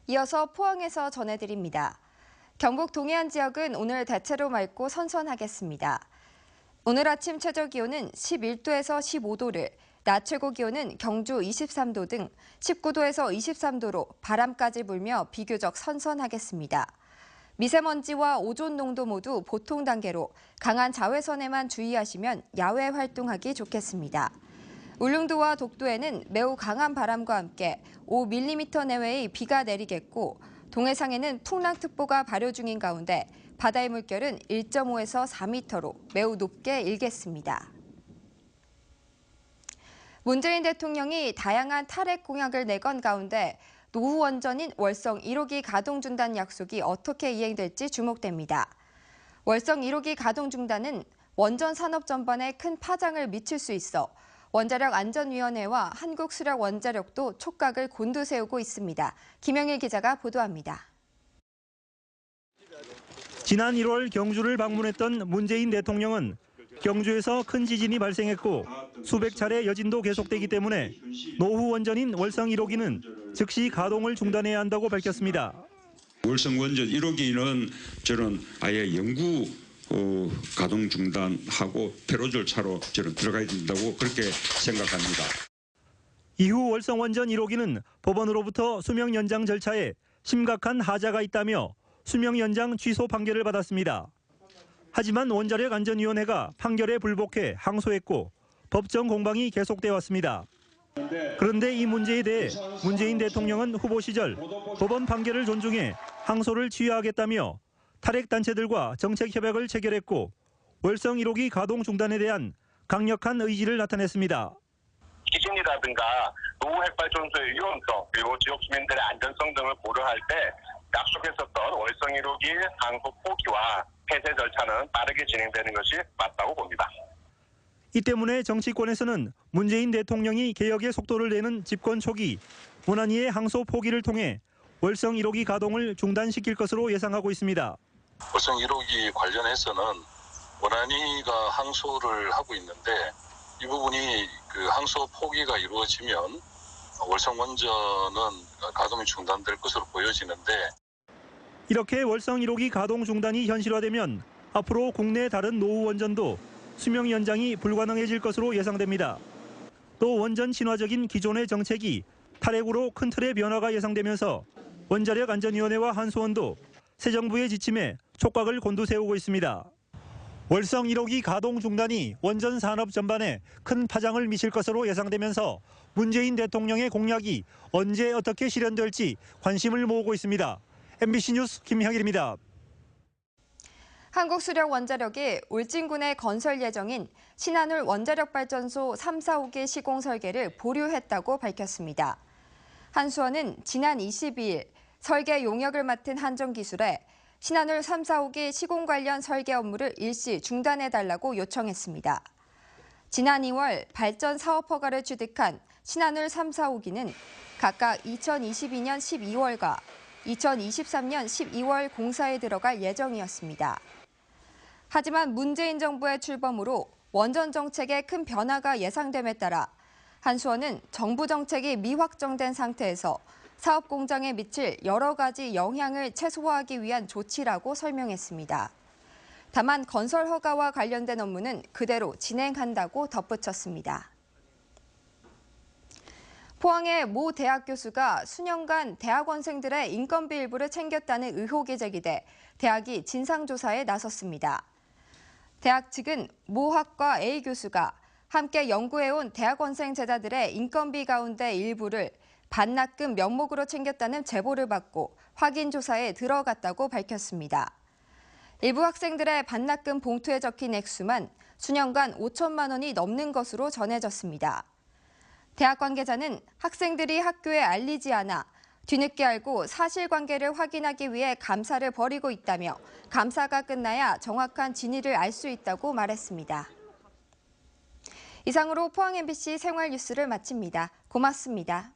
이어서 포항에서 전해드립니다. 경북 동해안 지역은 오늘 대체로 맑고 선선하겠습니다. 오늘 아침 최저기온은 11도에서 15도를, 낮 최고기온은 경주 23도 등 19도에서 23도로 바람까지 불며 비교적 선선하겠습니다. 미세먼지와 오존 농도 모두 보통 단계로 강한 자외선에만 주의하시면 야외 활동하기 좋겠습니다. 울릉도와 독도에는 매우 강한 바람과 함께 5mm 내외의 비가 내리겠고 동해상에는 풍랑특보가 발효 중인 가운데 바다의 물결은 1.5에서 4m로 매우 높게 일겠습니다. 문재인 대통령이 다양한 탈핵 공약을 내건 가운데 노후 원전인 월성 1호기 가동 중단 약속이 어떻게 이행될지 주목됩니다. 월성 1호기 가동 중단은 원전 산업 전반에 큰 파장을 미칠 수 있어 원자력안전위원회와 한국수력원자력도 촉각을 곤두세우고 있습니다. 김영일 기자가 보도합니다. 지난 1월 경주를 방문했던 문재인 대통령은 경주에서 큰 지진이 발생했고 수백 차례 여진도 계속되기 때문에 노후 원전인 월성 1호기는 즉시 가동을 중단해야 한다고 밝혔습니다. 월성 원전 1호기는 저는 아예 영구 가동 중단하고 폐로 절차로 저는 들어가야 된다고 그렇게 생각합니다. 이후 월성 원전 1호기는 법원으로부터 수명 연장 절차에 심각한 하자가 있다며 수명 연장 취소 판결을 받았습니다. 하지만 원자력안전위원회가 판결에 불복해 항소했고 법정 공방이 계속돼 왔습니다. 그런데 이 문제에 대해 문재인 대통령은 후보 시절 법원 판결을 존중해 항소를 취하하겠다며 탈핵 단체들과 정책 협약을 체결했고 월성 1호기 가동 중단에 대한 강력한 의지를 나타냈습니다. 기준이라든가 노후 핵발전소의 위험성 그리고 지역 주민들의 안전성 등을 고려할 때 약속했었던 월성 1호기 항소 포기와 폐쇄 절차는 빠르게 진행되는 것이 맞다고 봅니다. 이 때문에 정치권에서는 문재인 대통령이 개혁의 속도를 내는 집권 초기 원안위의 항소 포기를 통해 월성 1호기 가동을 중단시킬 것으로 예상하고 있습니다. 월성 1호기 관련해서는 원안위가 항소를 하고 있는데 이 부분이 그 항소 포기가 이루어지면 월성 원전은 가동이 중단될 것으로 보여지는데 이렇게 월성 1호기 가동 중단이 현실화되면 앞으로 국내 다른 노후 원전도 수명 연장이 불가능해질 것으로 예상됩니다. 또 원전 친화적인 기존의 정책이 탈핵으로 큰 틀의 변화가 예상되면서 원자력안전위원회와 한수원도 새 정부의 지침에 촉각을 곤두세우고 있습니다. 월성 1호기 가동 중단이 원전 산업 전반에 큰 파장을 미칠 것으로 예상되면서 문재인 대통령의 공약이 언제 어떻게 실현될지 관심을 모으고 있습니다. MBC 뉴스 김형일입니다. 한국수력원자력이 울진군에 건설 예정인 신한울 원자력발전소 3, 4호기 시공 설계를 보류했다고 밝혔습니다. 한수원은 지난 22일 설계 용역을 맡은 한정기술에 신한울 3, 4호기 시공 관련 설계 업무를 일시 중단해달라고 요청했습니다. 지난 2월 발전 사업 허가를 취득한 신한울 3, 4호기는 각각 2022년 12월과 2023년 12월 공사에 들어갈 예정이었습니다. 하지만 문재인 정부의 출범으로 원전 정책에 큰 변화가 예상됨에 따라 한수원은 정부 정책이 미확정된 상태에서 사업 공장에 미칠 여러 가지 영향을 최소화하기 위한 조치라고 설명했습니다. 다만 건설 허가와 관련된 업무는 그대로 진행한다고 덧붙였습니다. 포항의 모 대학 교수가 수년간 대학원생들의 인건비 일부를 챙겼다는 의혹이 제기돼 대학이 진상조사에 나섰습니다. 대학 측은 모 학과 A 교수가 함께 연구해온 대학원생 제자들의 인건비 가운데 일부를 반납금 명목으로 챙겼다는 제보를 받고 확인 조사에 들어갔다고 밝혔습니다. 일부 학생들의 반납금 봉투에 적힌 액수만 수년간 5천만 원이 넘는 것으로 전해졌습니다. 대학 관계자는 학생들이 학교에 알리지 않아 뒤늦게 알고 사실관계를 확인하기 위해 감사를 벌이고 있다며 감사가 끝나야 정확한 진위를 알 수 있다고 말했습니다. 이상으로 포항 MBC 생활 뉴스를 마칩니다. 고맙습니다.